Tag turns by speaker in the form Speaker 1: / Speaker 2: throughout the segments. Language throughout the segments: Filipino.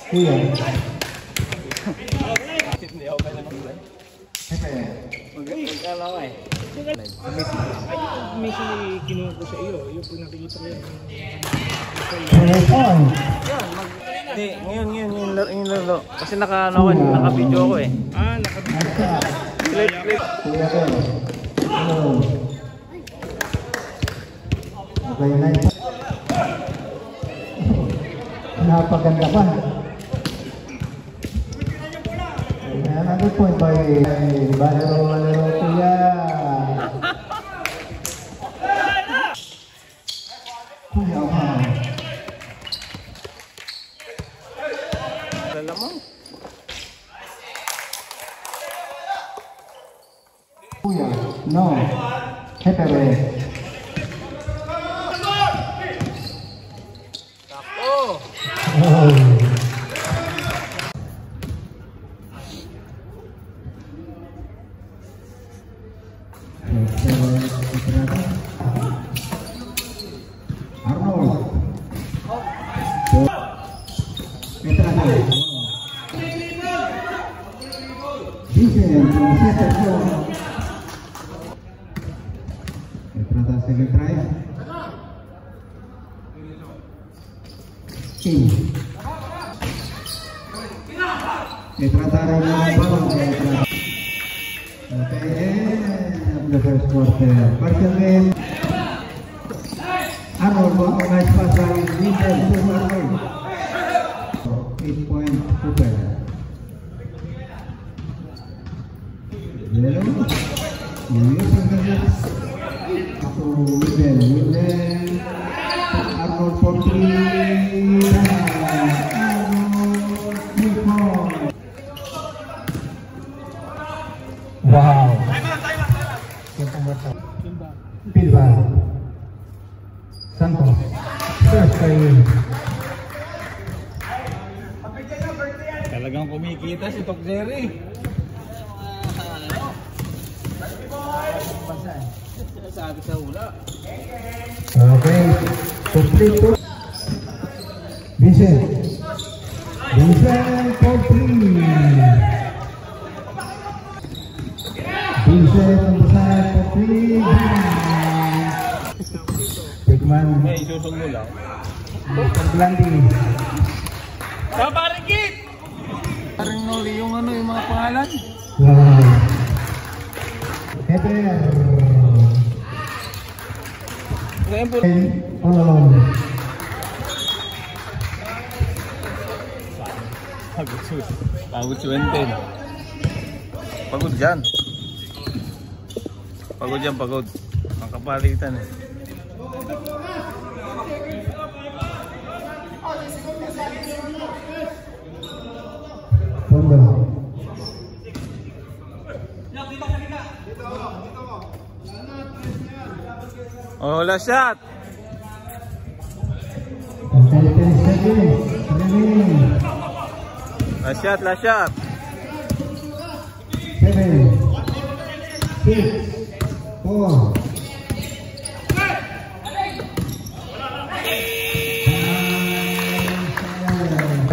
Speaker 1: Kuya.
Speaker 2: Hindi ako kaya mag-play. Magkala ko eh.
Speaker 3: May kinuha ko sa iyo. Yung po nakikita ko yan.
Speaker 2: Hindi, ngayon laro. Kasi naka-video ako eh.
Speaker 3: Naka-video.
Speaker 2: Flip.
Speaker 1: Kuya ko. Hello. Okay, nice. Napaganda pa. Another point by Valero Kuya. Kuya ka.
Speaker 2: Lamang.
Speaker 1: Kuya, no. Hepere.
Speaker 2: Tako!
Speaker 1: Arnold. Second try. King. Trataron ng bawang. Okay, the first quarter. Partial game. Arnold, nice pass by Vincent to Arnold. 8-point Cooper. Yellow. To Winden. Arnold for 3. Arnold. Wow. Pilba. Santos. First time.
Speaker 2: Talagang kumikita si Tok Jerry. Sabi sa hula.
Speaker 1: Okay. Complete to Vincent. Vincent for 3. Vincent on the side for 3. Pigman.
Speaker 2: May isusog mo lang.
Speaker 1: Blandi.
Speaker 2: Kabarikit! Parang nuli yung yung mga pangalan.
Speaker 1: Wow. Heber.
Speaker 2: Ngayon po.
Speaker 1: All alone.
Speaker 2: Pagod si Wenten. Pagod dyan. Pagod. Ang kapalitan eh.
Speaker 1: Panda.
Speaker 2: Oh, last shot. Last shot.
Speaker 1: 7, 6, 4.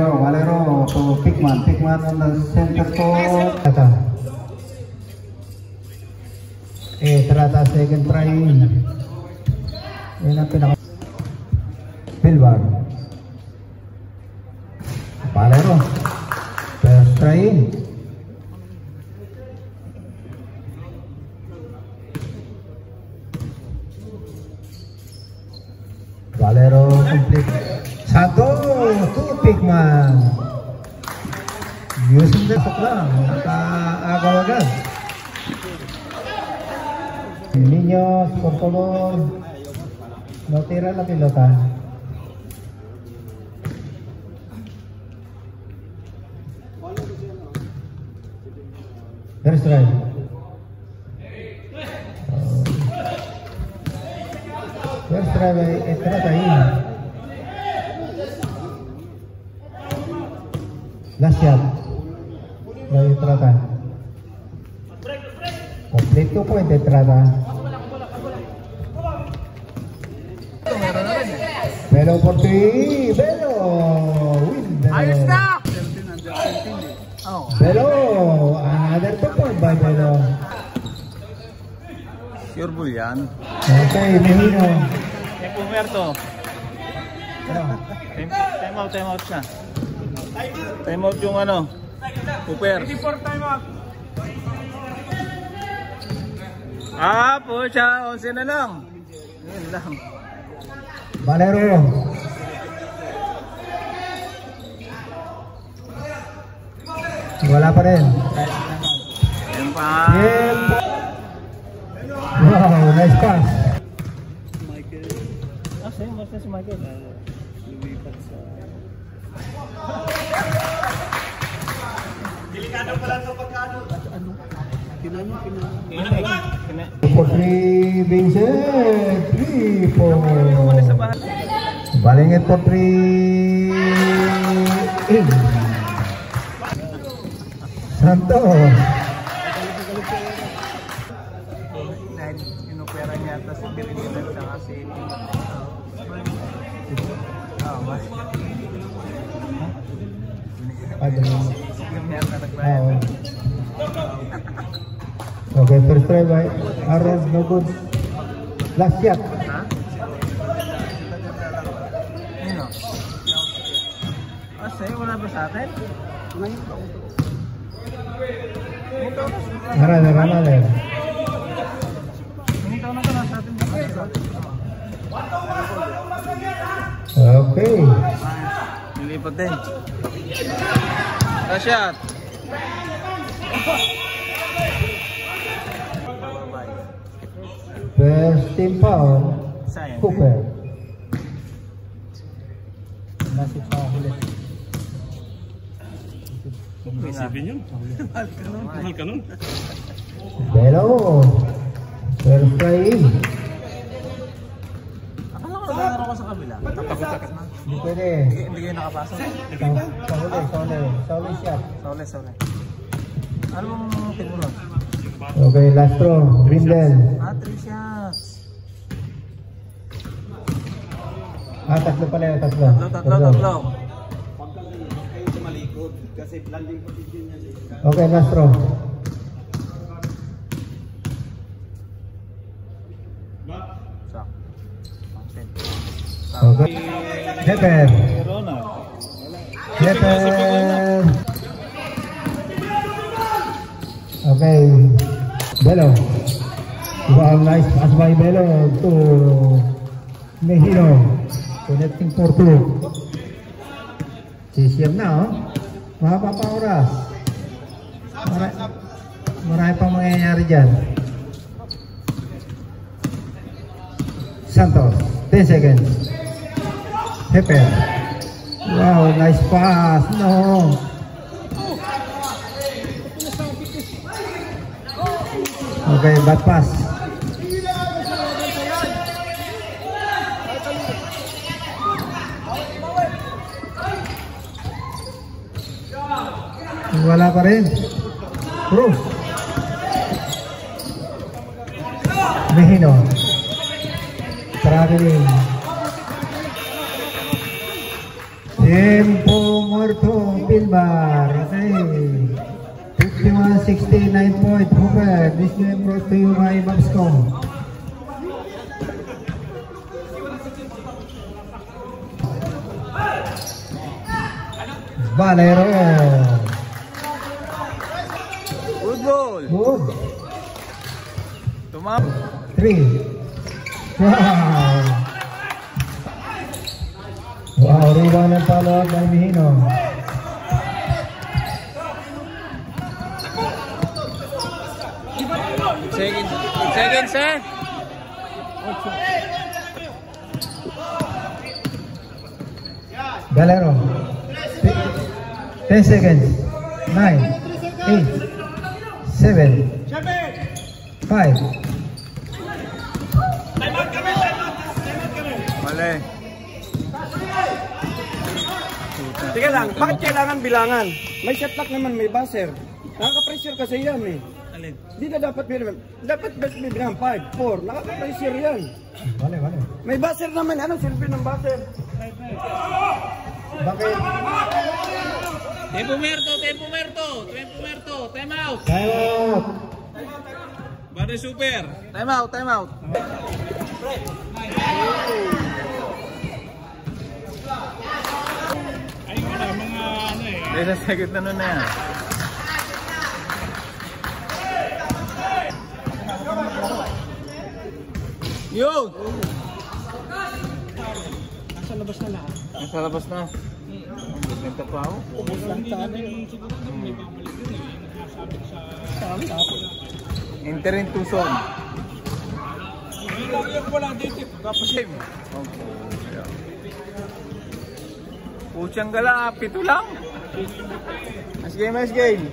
Speaker 1: Valero to Pigman on the center court. Trata second try. Yan ang pinaka Pilbar. Valero first try. Valero complete. Santo to Pigman. Using the top lang. Nakaagaw agad. Niños, por favor. No tira la pelota. First try. First try by Estrataín. Last shot. By Estrata. Complete 2 point Estrata. Pero por ti, Velo. Winden.
Speaker 2: Sure ball yan.
Speaker 1: Okay, Mehino.
Speaker 2: Tempo Merto.
Speaker 1: Ano?
Speaker 2: Time out siya. Time out yung ano. Cooper. Po siya. 11 na lang. Yun lang.
Speaker 1: Valero. Wala pa rin.
Speaker 2: Yun pa.
Speaker 1: Wow, nice pass.
Speaker 2: Sa'yo, basta si Michael. Lumipat sa... Delikado pala sa pagkano. Ano? Kinano.
Speaker 1: For 3, Vincent. 3, 4. Balingit for 3. 8. Santos.
Speaker 2: Inopera niya ata si Birinitan sa kasi
Speaker 1: Okay, first try by Aaron, no good. Last shot.
Speaker 2: Nino? Sa'yo wala ba sa atin?
Speaker 1: Marami.
Speaker 2: Minitaw na ka lang sa atin.
Speaker 1: Okay.
Speaker 2: Nilipat din. Last shot.
Speaker 1: First team foul.
Speaker 2: Sayang.
Speaker 1: Cooper. Nasib sa huli.
Speaker 3: Isipin yun. Mahal ka nun.
Speaker 1: Belo. First try.
Speaker 2: Akala ko naglalaro ko sa kabila. Tapos na.
Speaker 1: Hindi pwede.
Speaker 2: Hindi kayo nakapasok.
Speaker 1: Sa huli shot.
Speaker 2: Sole. Ano mong tinulog?
Speaker 1: Okay, last throw. Grindel.
Speaker 2: 3 shots.
Speaker 1: Tatlo pala yun, tatlo.
Speaker 2: Tatlo.
Speaker 1: Okay, last throw. Okay. Heper. Okay. Belo. Wow, nice pass by Belo to Mehino. Connecting for 2. Sisiyam na, oh. Mahaba pa oras. Marami pang mangyayari dyan. Santos. 10 seconds. Heper. Wow, nice pass. No. Okay, bad pass. Wala pa rin. Cruz. Mehino. Traveling. Tiempo muerto, Bilbar. Okay. 51-69 point. Hooper. This game brought to you by Babscom. Valero.
Speaker 2: Good ball.
Speaker 1: Good.
Speaker 2: Tumap.
Speaker 1: 3. Wow. Wow, rebound and follow up by Mehino.
Speaker 2: Seconds, sir.
Speaker 1: Valero. 10 seconds. 9, 8, 7, 5.
Speaker 2: Mali.
Speaker 3: Teka lang, bakit kailangan bilangan? May shot clock naman, may buzzer. Nakaka-pressure kasi yan eh.
Speaker 2: Alin?
Speaker 3: Hindi na dapat bilangan. Dapat may bilangan 5, 4. Nakaka-pressure yan.
Speaker 1: Vale.
Speaker 3: May buzzer naman. Ano silbi ng buzzer?
Speaker 1: Bakit?
Speaker 2: Tempo Merto. Time out.
Speaker 1: Time out.
Speaker 2: Bari super. Time out, time out.
Speaker 4: Ay nga mga ano eh.
Speaker 2: Dahil sa second na nun na yan. Yun!
Speaker 4: Nasa labas na lahat.
Speaker 2: Nasa labas na. Nagka pa ako.
Speaker 4: Ubus lang sa amin. Siguro may babalik yun eh. Nagsasabi sa amin ako.
Speaker 2: Enter in Tucson.
Speaker 4: Lagi ako wala dito.
Speaker 2: Same. Putsang gala, pito lang. Mas game, mas game.